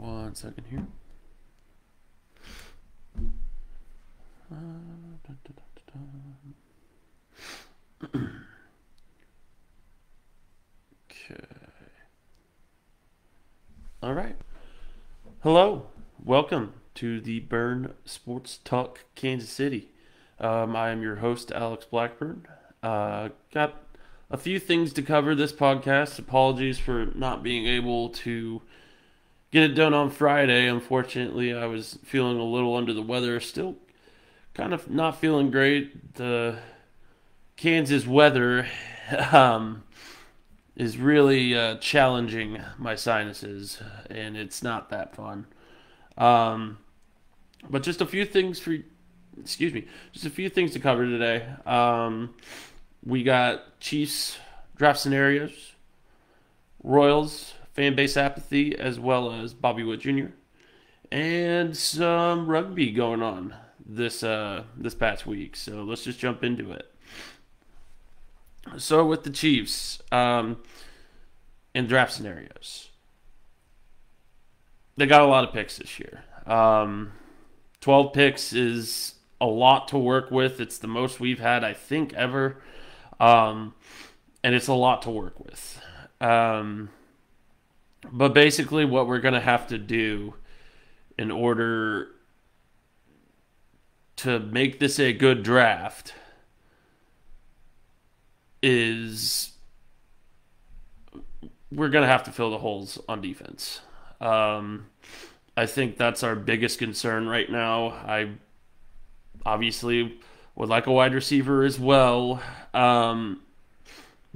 1 second here. Okay. All right. Hello. Welcome to the Burn Sports Talk Kansas City. I am your host, Alex Blackburn. Got a few things to cover this podcast. Apologies for not being able to get it done on Friday. Unfortunately, I was feeling a little under the weather. Still kind of not feeling great. The Kansas weather is really challenging my sinuses, and it's not that fun. But just a few things just a few things to cover today. We got Chiefs draft scenarios, Royals Fanbase Apathy, as well as Bobby Wood Jr., and some rugby going on this past week. So let's just jump into it. So with the Chiefs and draft scenarios, they got a lot of picks this year. 12 picks is a lot to work with. It's the most we've had, I think, ever. And it's a lot to work with. But basically what we're going to have to do in order to make this a good draft is we're going to have to fill the holes on defense. I think that's our biggest concern right now. I obviously would like a wide receiver as well. But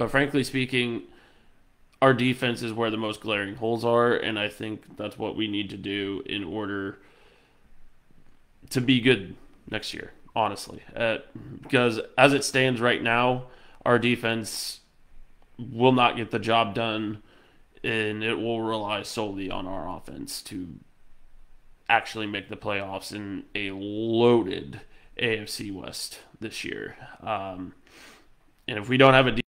frankly speaking, our defense is where the most glaring holes are, and I think that's what we need to do in order to be good next year, honestly. Because as it stands right now, our defense will not get the job done, and it will rely solely on our offense to actually make the playoffs in a loaded AFC West this year. And if we don't have a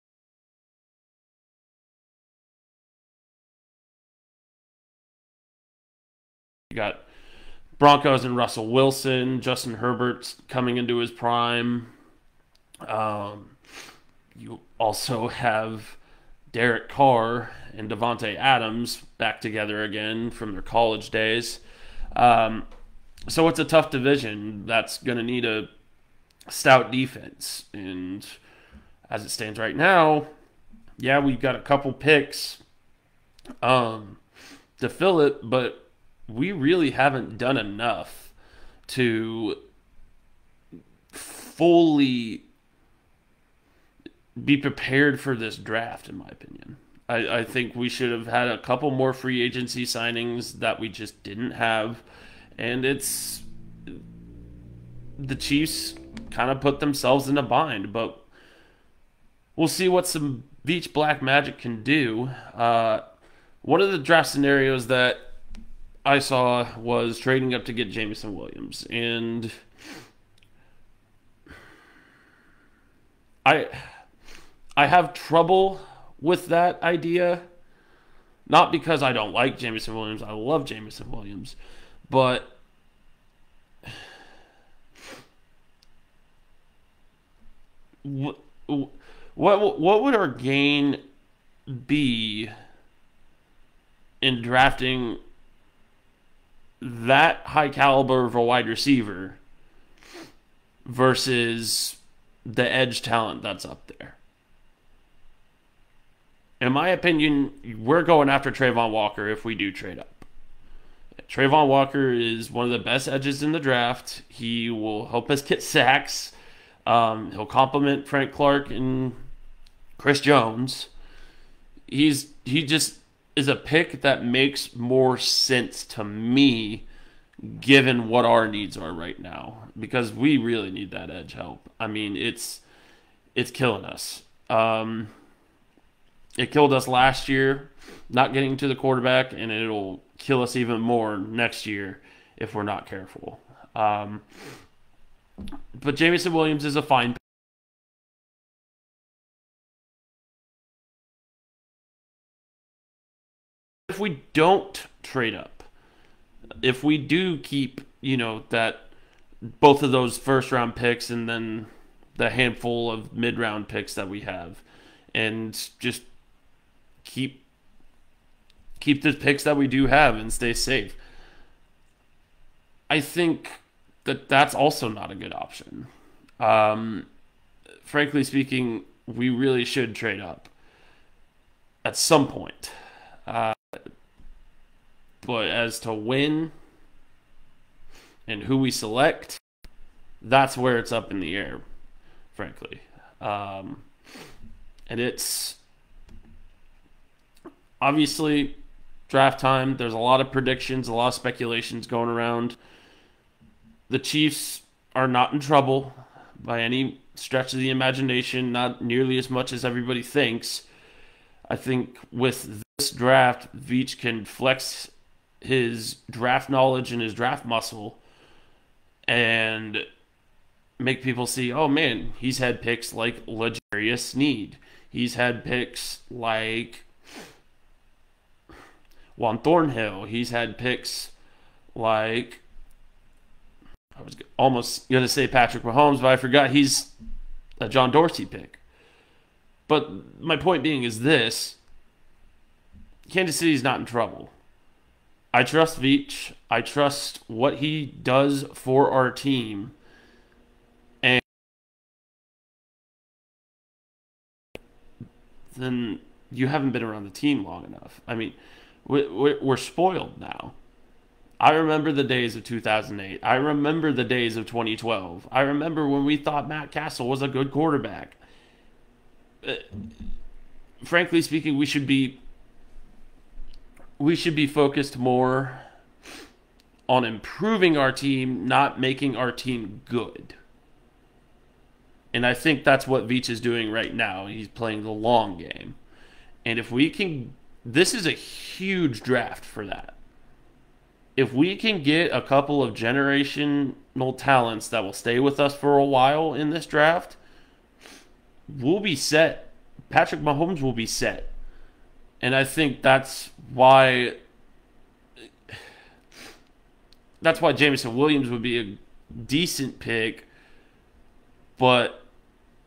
you got Broncos and Russell Wilson, Justin Herbert's coming into his prime. You also have Derek Carr and Devontae Adams back together again from their college days. So it's a tough division that's going to need a stout defense. And as it stands right now, yeah, we've got a couple picks to fill it, but we really haven't done enough to fully be prepared for this draft, in my opinion. I think we should have had a couple more free agency signings that we just didn't have. And it's the Chiefs kind of put themselves in a bind, but we'll see what some Beach Black Magic can do. One of the draft scenarios that I saw was trading up to get Jameson Williams, and I have trouble with that idea. Not because I don't like Jameson Williams. I love Jameson Williams. But what would our gain be in drafting that high caliber of a wide receiver versus the edge talent that's up there? In my opinion, we're going after Trayvon Walker if we do trade up. Trayvon Walker is one of the best edges in the draft. He will help us get sacks. He'll complement Frank Clark and Chris Jones. He just is a pick that makes more sense to me given what our needs are right now, because we really need that edge help. I mean, it's killing us. It killed us last year, not getting to the quarterback, and it'll kill us even more next year if we're not careful. But Jameson Williams is a fine pick. If we don't trade up, If we do keep, that both of those first round picks and then the handful of mid round picks that we have, and just keep the picks that we do have and stay safe, I think that that's also not a good option. Frankly speaking, we really should trade up at some point. But as to when and who we select, that's where it's up in the air, frankly. And it's obviously draft time. There's a lot of predictions, a lot of speculations going around. The Chiefs are not in trouble by any stretch of the imagination, not nearly as much as everybody thinks. I think with this draft, Veach can flex his draft knowledge and his draft muscle and make people see, oh man, he's had picks like L'Jarius Sneed. He's had picks like Juan Thornhill. He's had picks like, I was almost going to say Patrick Mahomes, but I forgot he's a John Dorsey pick. But my point being is this: Kansas City's not in trouble. I trust Veach. I trust what he does for our team. And then you haven't been around the team long enough. I mean, we're spoiled now. I remember the days of 2008. I remember the days of 2012. I remember when we thought Matt Castle was a good quarterback. Frankly speaking, we should be focused more on improving our team, not making our team good. And I think that's what Veach is doing right now. He's playing the long game. And if we can, this is a huge draft for that. If we can get a couple of generational talents that will stay with us for a while in this draft, we'll be set. Patrick Mahomes will be set. And I think that's why Jameson Williams would be a decent pick, but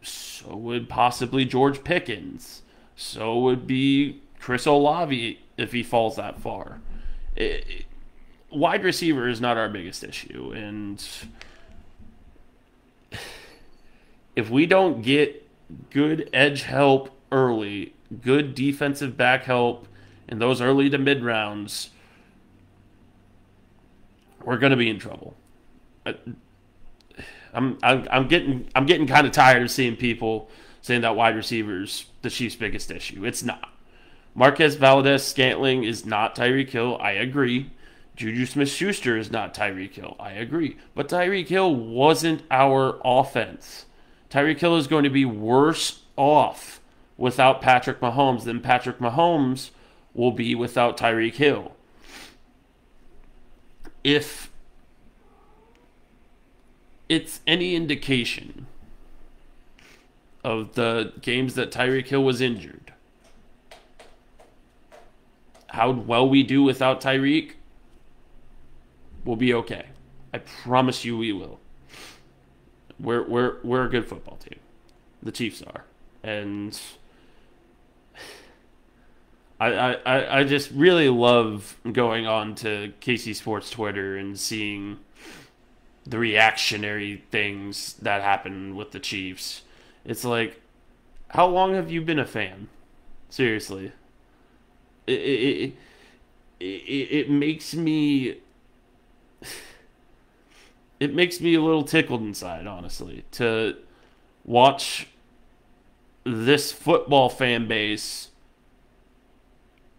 so would possibly George Pickens. So would be Chris Olave if he falls that far. Wide receiver is not our biggest issue, and if we don't get good edge help early, good defensive back help in those early to mid rounds, we're going to be in trouble. I'm getting kind of tired of seeing people saying that wide receivers the Chiefs' biggest issue. It's not. Marquez Valdez-Scantling is not Tyreek Hill. I agree. Juju Smith-Schuster is not Tyreek Hill. I agree. But Tyreek Hill wasn't our offense. Tyreek Hill is going to be worse off without Patrick Mahomes than Patrick Mahomes will be without Tyreek Hill. If it's any indication of the games that Tyreek Hill was injured, how well we do without Tyreek, we'll be okay. I promise you we will. We're a good football team. The Chiefs are. And I just really love going on to KC Sports Twitter and seeing the reactionary things that happen with the Chiefs. It's like, how long have you been a fan? Seriously. It makes me... It makes me a little tickled inside, honestly, to watch this football fan base,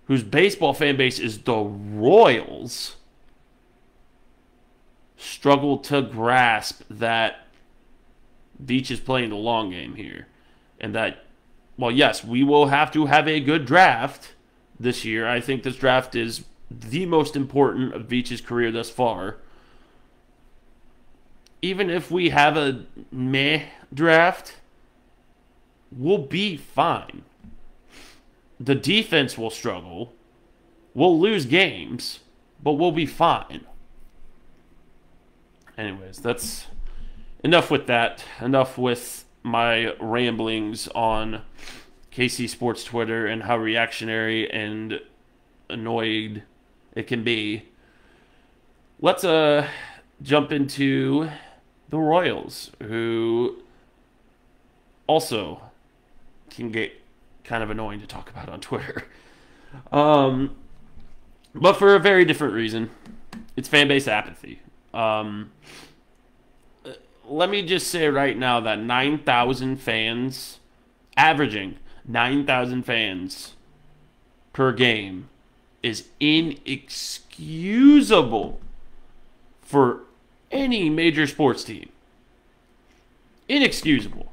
whose baseball fan base is the Royals, struggle to grasp that Veach is playing the long game here. And that, well, yes, we will have to have a good draft this year. I think this draft is the most important of Veach's career thus far. Even if we have a meh draft, we'll be fine. The defense will struggle. We'll lose games, but we'll be fine. Anyways, that's enough with that. Enough with my ramblings on KC Sports Twitter and how reactionary and annoyed it can be. Let's jump into the Royals, who also can get kind of annoying to talk about on Twitter. But for a very different reason. It's Fanbase Apathy. Let me just say right now that 9,000 fans, averaging 9,000 fans per game, is inexcusable for any major sports team. Inexcusable.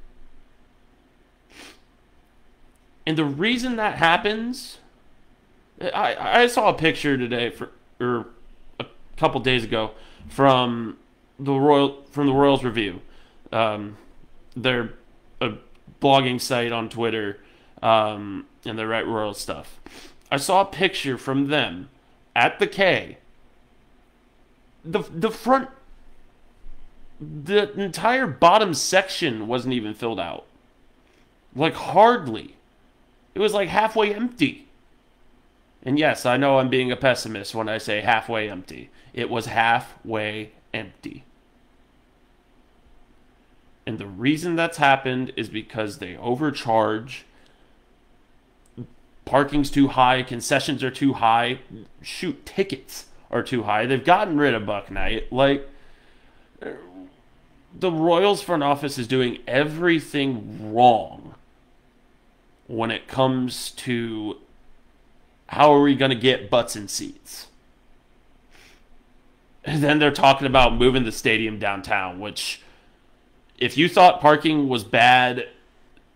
And the reason that happens, I saw a picture today or a couple days ago from the Royals Review. They're a blogging site on Twitter, and they write Royals stuff. I saw a picture from them at the K. The front, the entire bottom section wasn't even filled out. Like, hardly. It was like halfway empty. And yes, I know I'm being a pessimist when I say halfway empty. It was halfway empty. And the reason that's happened is because they overcharge. Parking's too high. Concessions are too high. Shoot, tickets are too high. They've gotten rid of Buck Knight. Like, the Royals front office is doing everything wrong when it comes to how are we going to get butts in seats. And then they're talking about moving the stadium downtown, which, if you thought parking was bad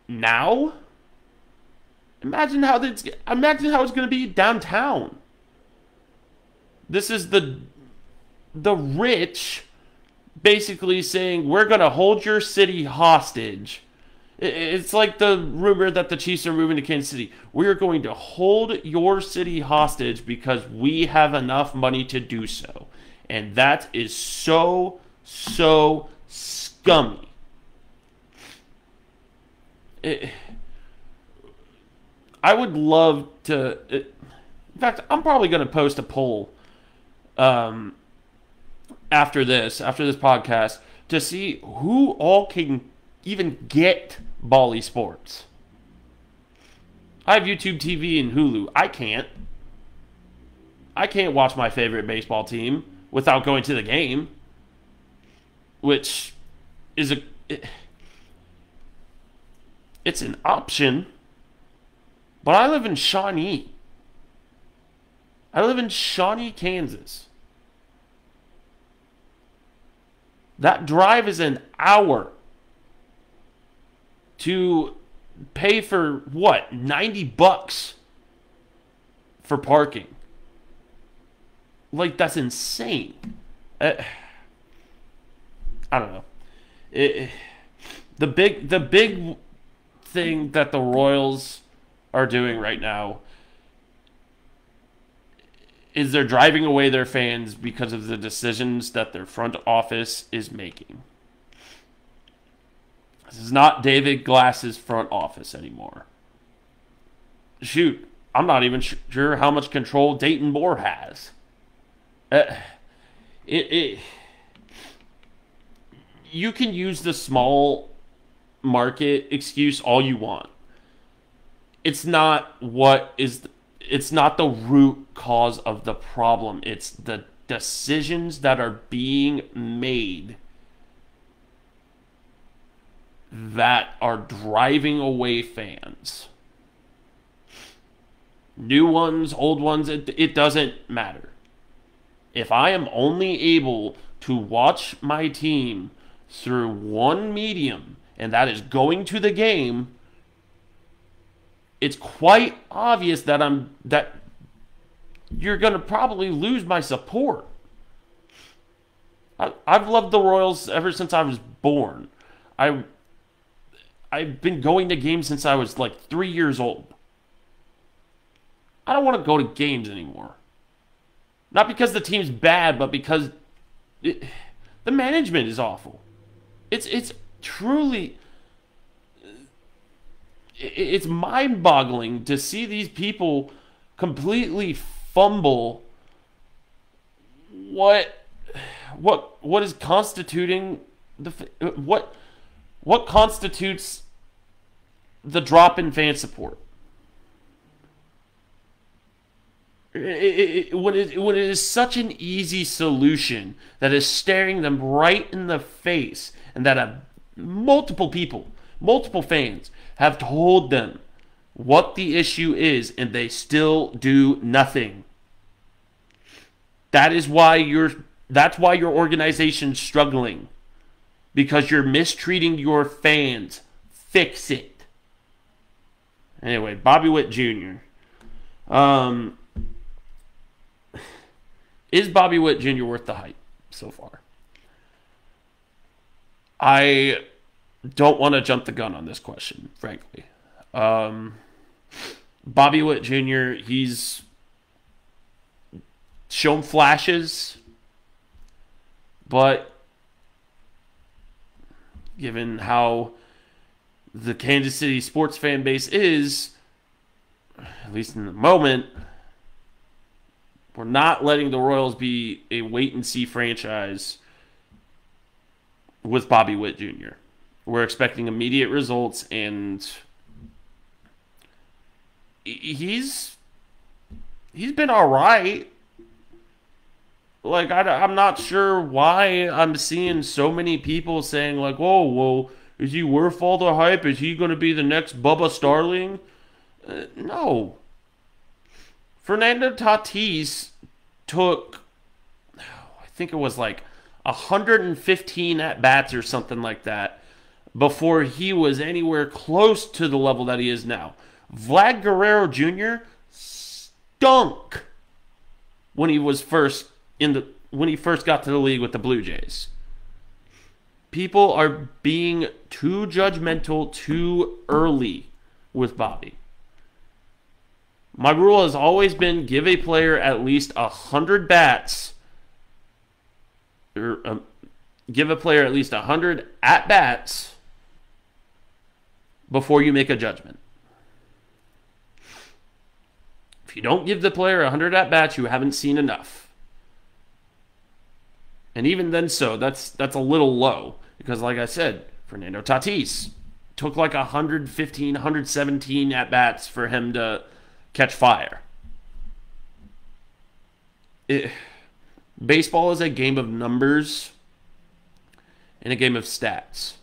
now, imagine how it's going to be downtown. This is the rich basically saying, we're going to hold your city hostage. It's like the rumor that the Chiefs are moving to Kansas City. We're going to hold your city hostage because we have enough money to do so. And that is so scummy. I would love to... in fact, I'm probably going to post a poll after this podcast to see who all can even get Bally Sports. I have YouTube TV and Hulu. I can't watch my favorite baseball team without going to the game, which is it's an option. But I live in Shawnee. Kansas. That drive is an hour to pay for what? $90 for parking. Like, that's insane. I don't know. The big thing that the Royals are doing right now is they're driving away their fans because of the decisions that their front office is making. This is not David Glass's front office anymore. Shoot, I'm not even sure how much control Dayton Moore has. You can use the small market excuse all you want. It's not the root cause of the problem. It's the decisions that are being made that are driving away fans. New ones, old ones, it doesn't matter. If I am only able to watch my team through one medium, and that is going to the game, it's quite obvious that you're going to probably lose my support. I've loved the Royals ever since I was born. I've been going to games since I was like 3 years old. I don't want to go to games anymore. Not because the team's bad, but because The management is awful. It's truly it's mind-boggling to see these people completely fumble what what is constituting the what constitutes the drop in fan support. When it is such an easy solution that is staring them right in the face, and that multiple people, multiple fans have told them what the issue is, and they still do nothing. That's why your organization's struggling, because you're mistreating your fans. Fix it. Anyway, Bobby Witt Jr. Is Bobby Witt Jr. worth the hype so far? I don't want to jump the gun on this question, frankly. Bobby Witt Jr., he's shown flashes, but given how the Kansas City sports fan base is, at least in the moment, we're not letting the Royals be a wait-and-see franchise with Bobby Witt Jr. We're expecting immediate results, and he's been all right. Like, I'm not sure why I'm seeing so many people saying, like, oh, well, is he worth all the hype? Is he going to be the next Bubba Starling? No. Fernando Tatis took, I think it was like 115 at-bats or something like that before he was anywhere close to the level that he is now. Vlad Guerrero Jr. stunk when he first got to the league with the Blue Jays. People are being too judgmental too early with Bobby. My rule has always been give a player at least 100 bats, or give a player at least 100 at-bats before you make a judgment. If you don't give the player 100 at-bats, you haven't seen enough. And even then that's a little low. Because like I said, Fernando Tatis took like 115, 117 at-bats for him to catch fire. Baseball is a game of numbers and a game of stats.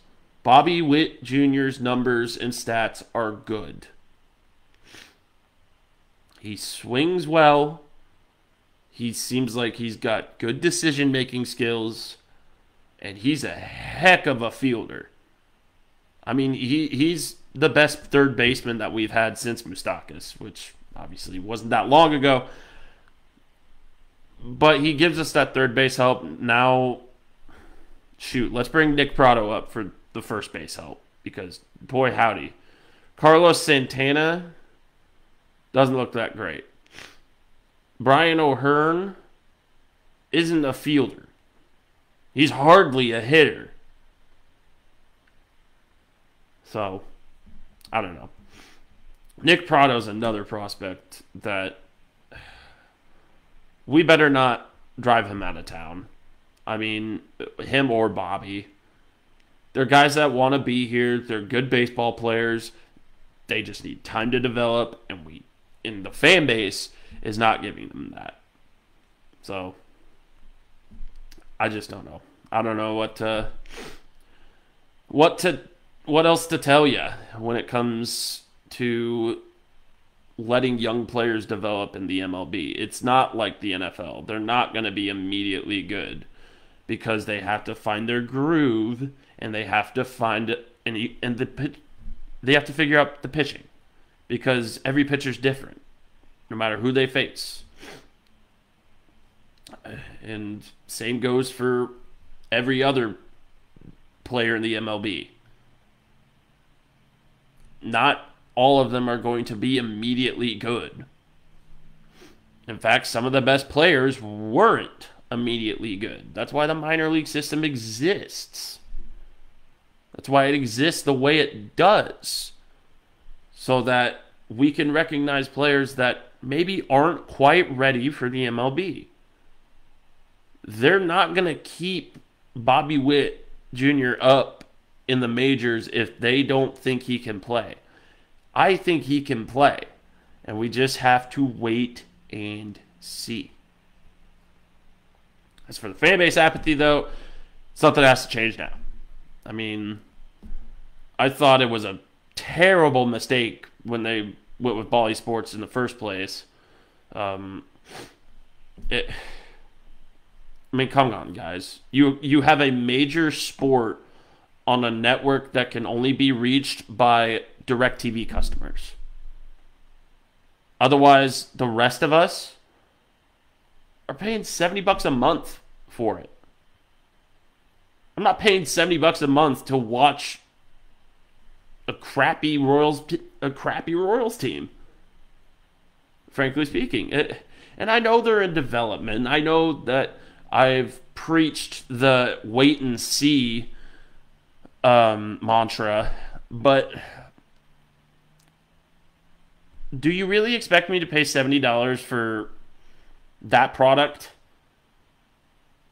Bobby Witt Jr.'s numbers and stats are good. He swings well. He seems like he's got good decision-making skills. And he's a heck of a fielder. I mean, he's the best third baseman that we've had since Moustakas, which obviously wasn't that long ago. But he gives us that third base help. Now, shoot, let's bring Nick Pratto up for the first base help. Because, boy, howdy. Carlos Santana doesn't look that great. Brian O'Hearn isn't a fielder. He's hardly a hitter. So, I don't know. Nick Pratto's another prospect that we better not drive him out of town. I mean, him or Bobby. They're guys that want to be here. They're good baseball players. They just need time to develop, and the fan base is not giving them that. So, I just don't know. I don't know what else to tell you when it comes to letting young players develop in the MLB. It's not like the NFL. They're not going to be immediately good because they have to find their groove, and they have to find they have to figure out the pitching, because every pitcher's different no matter who they face. And same goes for every other player in the MLB. Not all of them are going to be immediately good. In fact, some of the best players weren't immediately good. That's why the minor league system exists. That's why it exists the way it does. So that we can recognize players that maybe aren't quite ready for the MLB. They're not going to keep Bobby Witt Jr. up in the majors if they don't think he can play. I think he can play. And we just have to wait and see. As for the fan base apathy, though, something has to change now. I mean, I thought it was a terrible mistake when they went with Bally Sports in the first place. I mean, come on, guys. You have a major sport on a network that can only be reached by DirecTV customers. Otherwise, the rest of us are paying $70 a month for it. I'm not paying $70 a month to watch a crappy Royals team. Frankly speaking, and I know they're in development. I know that I've preached the wait and see mantra, but do you really expect me to pay $70 for that product?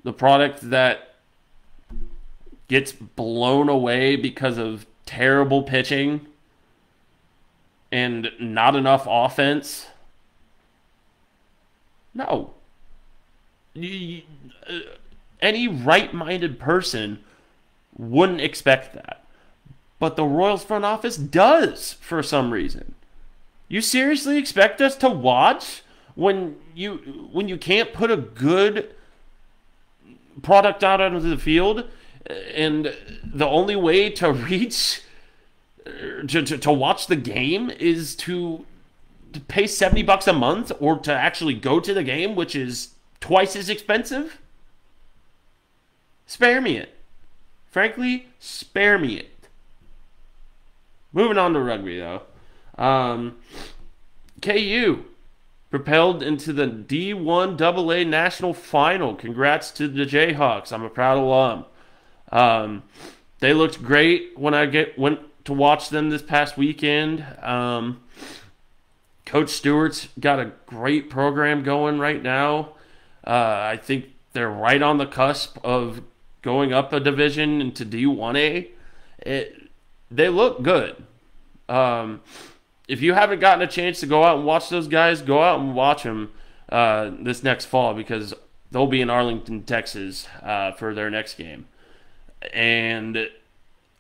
The product that gets blown away because of terrible pitching and not enough offense? No. Any right-minded person wouldn't expect that. But the Royals front office does for some reason. You seriously expect us to watch when you can't put a good product out onto the field, and the only way to reach to watch the game is to pay $70 a month, or to actually go to the game, which is twice as expensive? Spare me it. Frankly, spare me it. Moving on to rugby, though. KU propelled into the D1 AA National Final. Congrats to the Jayhawks. I'm a proud alum. They looked great when I went to watch them this past weekend. Coach Stewart's got a great program going right now. I think they're right on the cusp of going up a division into D1A. They look good. If you haven't gotten a chance to go out and watch those guys, go out and watch them this next fall, because they'll be in Arlington, Texas for their next game. And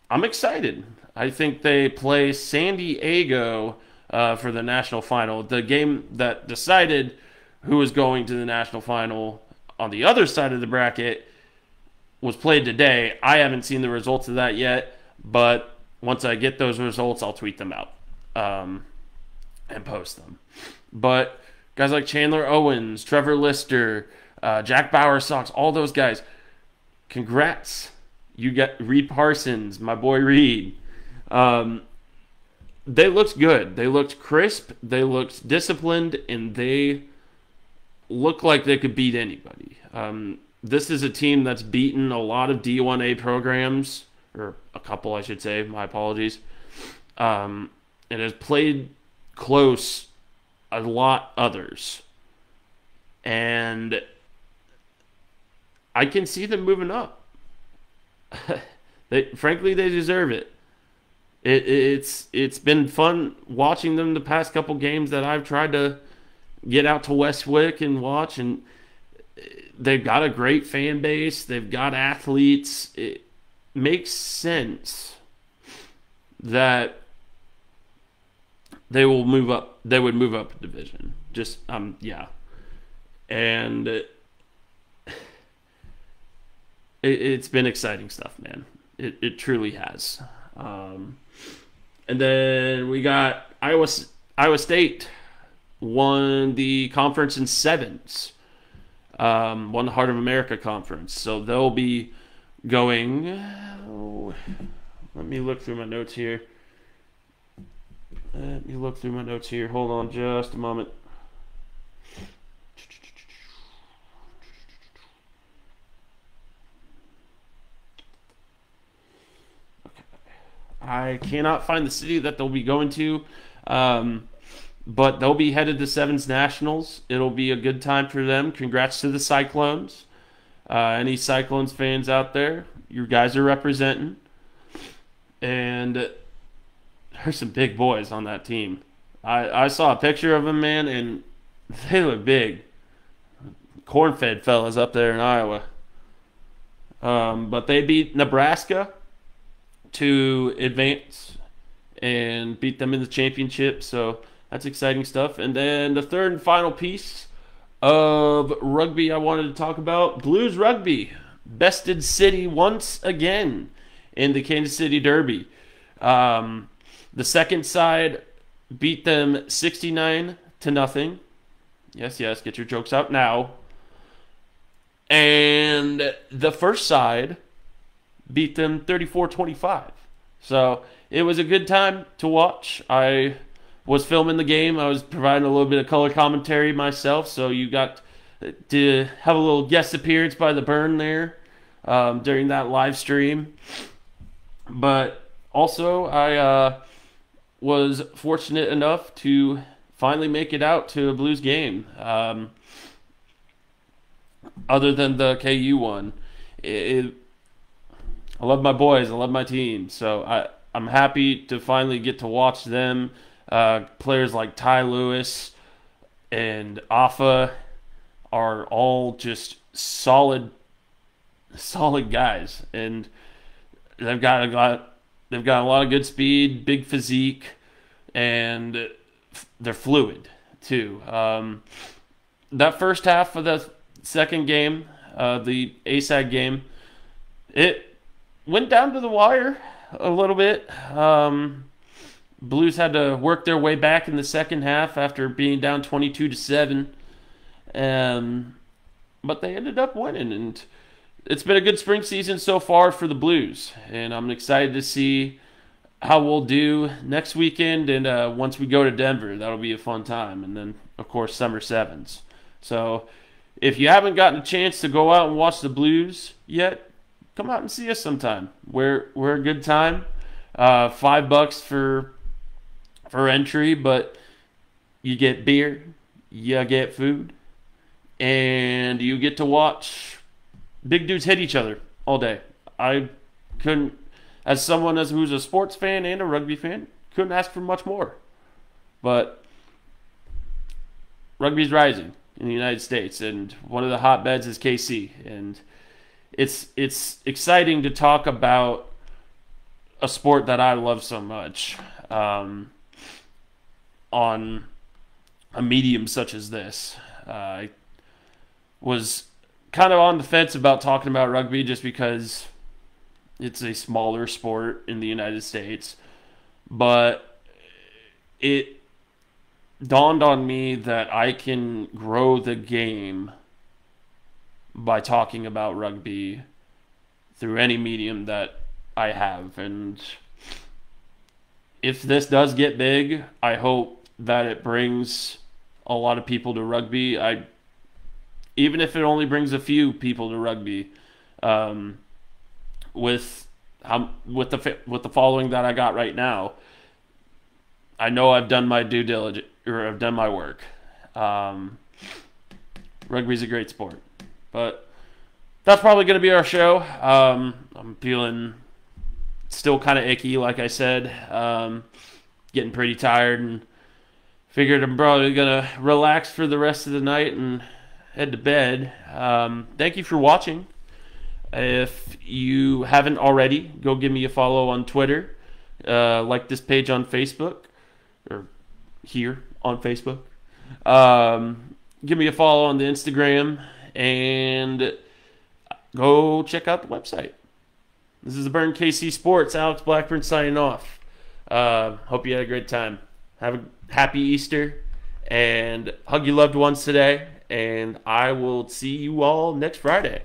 I'm excited. I think they play San Diego for the national final. The game that decided who was going to the national final on the other side of the bracket was played today. I haven't seen the results of that yet, but once I get those results, I'll tweet them out and post them. But guys like Chandler Owens, Trevor Lister, Jack Bowersox, all those guys, congrats. You got Reed Parsons, my boy Reed. They looked good. They looked crisp. They looked disciplined, and they look like they could beat anybody. This is a team that's beaten a lot of D1A programs, or a couple, I should say. My apologies. And has played close a lot others. And I can see them moving up. Frankly, they deserve it. It's been fun watching them the past couple games that I've tried to get out to Westwick and watch, and they've got a great fan base. They've got athletes. It makes sense that they will move up. They would move up a division. Just yeah, and it's been exciting stuff, man. It truly has. And then we got Iowa State won the conference in sevens. Won the Heart of America Conference. So they'll be going... let me look through my notes here. Hold on just a moment. I cannot find the city that they'll be going to, but they'll be headed to Sevens Nationals. It'll be a good time for them. Congrats to the Cyclones. Any Cyclones fans out there, you guys are representing. And there's some big boys on that team. I saw a picture of them, man, and they look big. Corn-fed fellas up there in Iowa. But they beat Nebraska to advance and beat them in the championship. So that's exciting stuff. And then the third and final piece of rugby I wanted to talk about, Blues rugby bested City once again in the Kansas City Derby. The second side beat them 69-0. Yes, get your jokes out now. And the first side beat them 34-25. So it was a good time to watch. I was filming the game. I was providing a little bit of color commentary myself. So you got to have a little guest appearance by the Burn there during that live stream. But also, I was fortunate enough to finally make it out to a Blues game. Other than the KU one, I love my boys. I love my team. So I'm happy to finally get to watch them. Players like Ty Lewis and Afa are all just solid guys, and they've got a lot of good speed, big physique, and they're fluid too. That first half of the second game, the ASAG game, it went down to the wire a little bit. Blues had to work their way back in the second half after being down 22-7. But they ended up winning, and it's been a good spring season so far for the Blues. And I'm excited to see how we'll do next weekend, and once we go to Denver, that'll be a fun time. And then, of course, Summer Sevens. So if you haven't gotten a chance to go out and watch the Blues yet, come out and see us sometime. We're a good time. $5 for entry, but you get beer, you get food, and you get to watch big dudes hit each other all day. I couldn't, as someone who's a sports fan and a rugby fan, couldn't ask for much more. But rugby's rising in the United States, and one of the hotbeds is KC, and it's exciting to talk about a sport that I love so much on a medium such as this. I was kind of on the fence about talking about rugby just because it's a smaller sport in the United States, but it dawned on me that I can grow the game by talking about rugby through any medium that I have. And if this does get big, I hope that it brings a lot of people to rugby. Even if it only brings a few people to rugby, with the following that I got right now, I know I've done my due diligence, or I've done my work. Rugby's a great sport, but that's probably going to be our show. I'm feeling still kind of icky, like I said, getting pretty tired, and figured I'm probably going to relax for the rest of the night and head to bed. Thank you for watching. If you haven't already, go give me a follow on Twitter. Like this page on Facebook, or here on Facebook. Give me a follow on the Instagram, and go check out the website. This is the Burn KC Sports. Alex Blackburn signing off. Hope you had a great time. Have a happy Easter, and hug your loved ones today. And I will see you all next Friday.